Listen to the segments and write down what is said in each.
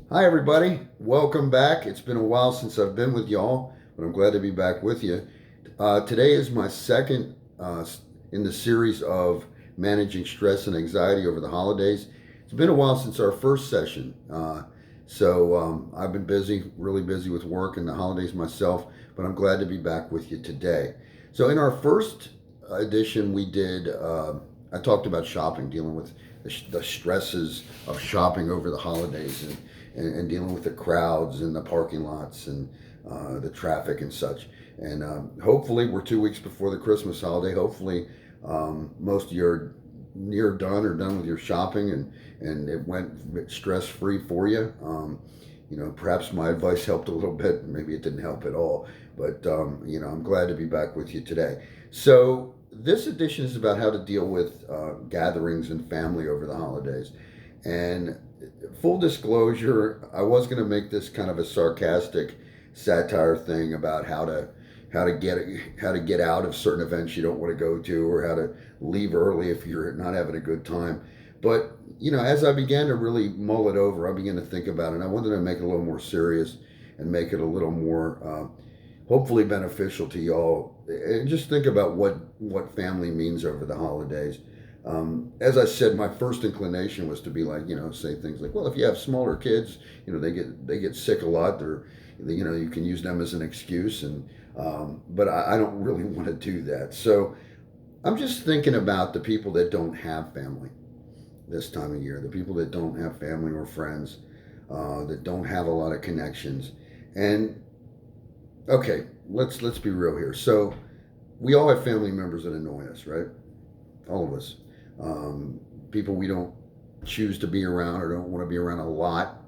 Hi, everybody. Welcome back. It's been a while since I've been with y'all, but I'm glad to be back with you. Today is my second in the series of managing stress and anxiety over the holidays. It's been a while since our first session. I've been busy, really busy with work and the holidays myself, but I'm glad to be back with you today. So, in our first edition, I talked about shopping, dealing with the stresses of shopping over the holidays and dealing with the crowds and the parking lots and the traffic and such. And hopefully, we're 2 weeks before the Christmas holiday. Hopefully, most of you are near done or done with your shopping and it went stress free for you. Perhaps my advice helped a little bit. Maybe it didn't help at all. But, I'm glad to be back with you today. So, this edition is about how to deal with gatherings and family over the holidays. And full disclosure, I was going to make this kind of a sarcastic satire thing about how to get out of certain events you don't want to go to, or how to leave early if you're not having a good time. But as I began to really mull it over, I began to think about it. And I wanted to make it a little more serious and make it a little more hopefully beneficial to y'all. And just think about what family means over the holidays. As I said, my first inclination was to be like, say things like, well, if you have smaller kids, they get sick a lot. You can use them as an excuse, but I don't really want to do that. So I'm just thinking about the people that don't have family this time of year, the people that don't have family or friends, that don't have a lot of connections, and okay, let's be real here. So we all have family members that annoy us, right? All of us. People we don't choose to be around or don't want to be around a lot,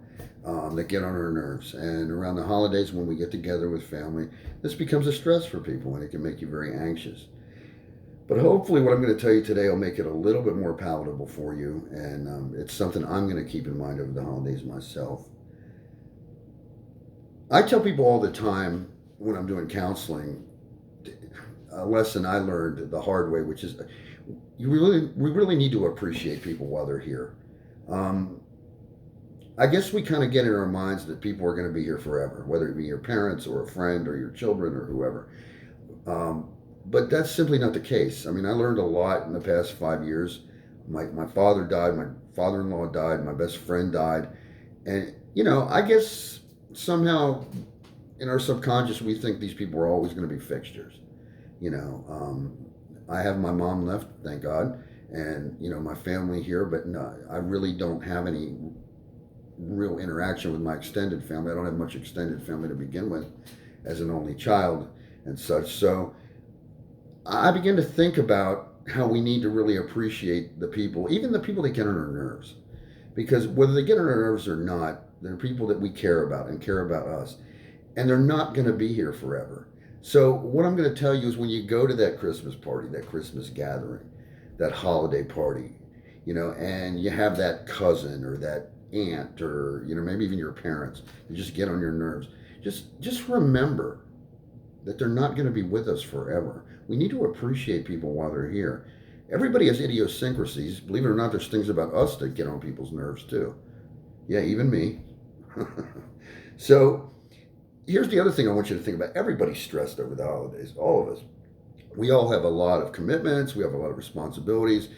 that get on our nerves. And around the holidays, when we get together with family, this becomes a stress for people and it can make you very anxious. But hopefully, what I'm going to tell you today will make it a little bit more palatable for you. And it's something I'm going to keep in mind over the holidays myself. I tell people all the time when I'm doing counseling a lesson I learned the hard way, which is we really need to appreciate people while they're here. Um, I guess we kind of get in our minds that people are going to be here forever, whether it be your parents or a friend or your children or whoever. Um, but that's simply not the case. I mean, I learned a lot in the past 5 years. My father died, my father in law died, my best friend died. And, I guess somehow in our subconscious, we think these people are always going to be fixtures. You know, um, I have my mom left, thank God, and, my family here, but no, I really don't have any real interaction with my extended family. I don't have much extended family to begin with as an only child and such. So I began to think about how we need to really appreciate the people, even the people that get on our nerves. Because whether they get on our nerves or not, they're people that we care about and care about us. And they're not going to be here forever. So, what I'm going to tell you is when you go to that Christmas party, that Christmas gathering, that holiday party, and you have that cousin or that aunt or, maybe even your parents that just get on your nerves, just remember that they're not going to be with us forever. We need to appreciate people while they're here. Everybody has idiosyncrasies. Believe it or not, there's things about us that get on people's nerves too. Yeah, even me. So, here's the other thing I want you to think about. Everybody's stressed over the holidays, all of us. We all have a lot of commitments, we have a lot of responsibilities.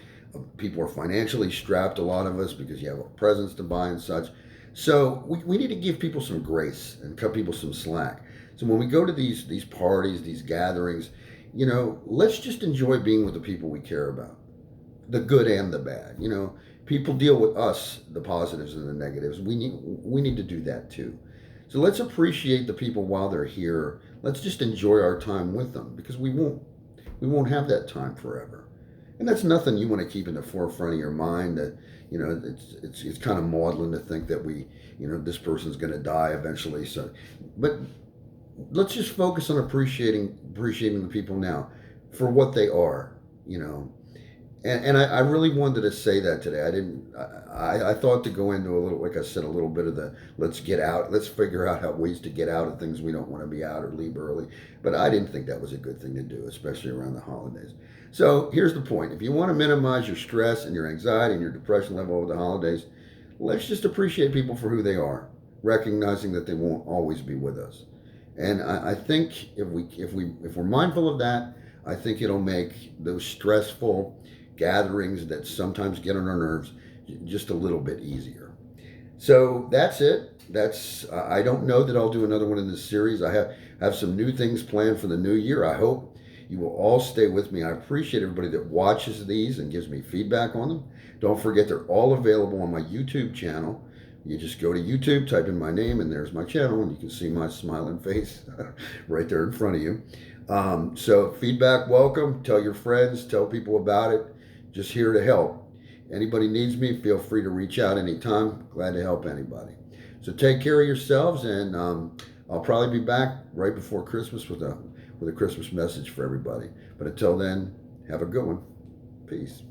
People are financially strapped, a lot of us, because you have presents to buy and such. So we need to give people some grace and cut people some slack. So when we go to these parties, these gatherings, let's just enjoy being with the people we care about, the good and the bad. People deal with us, the positives and the negatives. We need to do that too. So let's appreciate the people while they're here. Let's just enjoy our time with them, because we won't have that time forever. And that's nothing you want to keep in the forefront of your mind, that it's kind of maudlin to think that this person's going to die eventually. So, but let's just focus on appreciating the people now for what they are. You know, and I really wanted to say that today. I didn't. I thought to go into a little, like I said, a little bit of the let's get out, let's figure out how ways to get out of things we don't want to be out or leave early. But I didn't think that was a good thing to do, especially around the holidays. So here's the point: if you want to minimize your stress and your anxiety and your depression level over the holidays, let's just appreciate people for who they are. recognizing that they won't always be with us. And I think if we're mindful of that, I think it'll make those stressful gatherings that sometimes get on our nerves just a little bit easier. So that's it. That's I don't know that I'll do another one in this series. I have some new things planned for the new year. I hope you will all stay with me. I appreciate everybody that watches these and gives me feedback on them. Don't forget they're all available on my YouTube channel. You just go to YouTube, type in my name, and there's my channel, and you can see my smiling face right there in front of you. So feedback welcome. Tell your friends, tell people about it. Just here to help. Anybody needs me, feel free to reach out anytime. Glad to help anybody. So take care of yourselves, and I'll probably be back right before Christmas with a Christmas message for everybody. But until then, have a good one. Peace.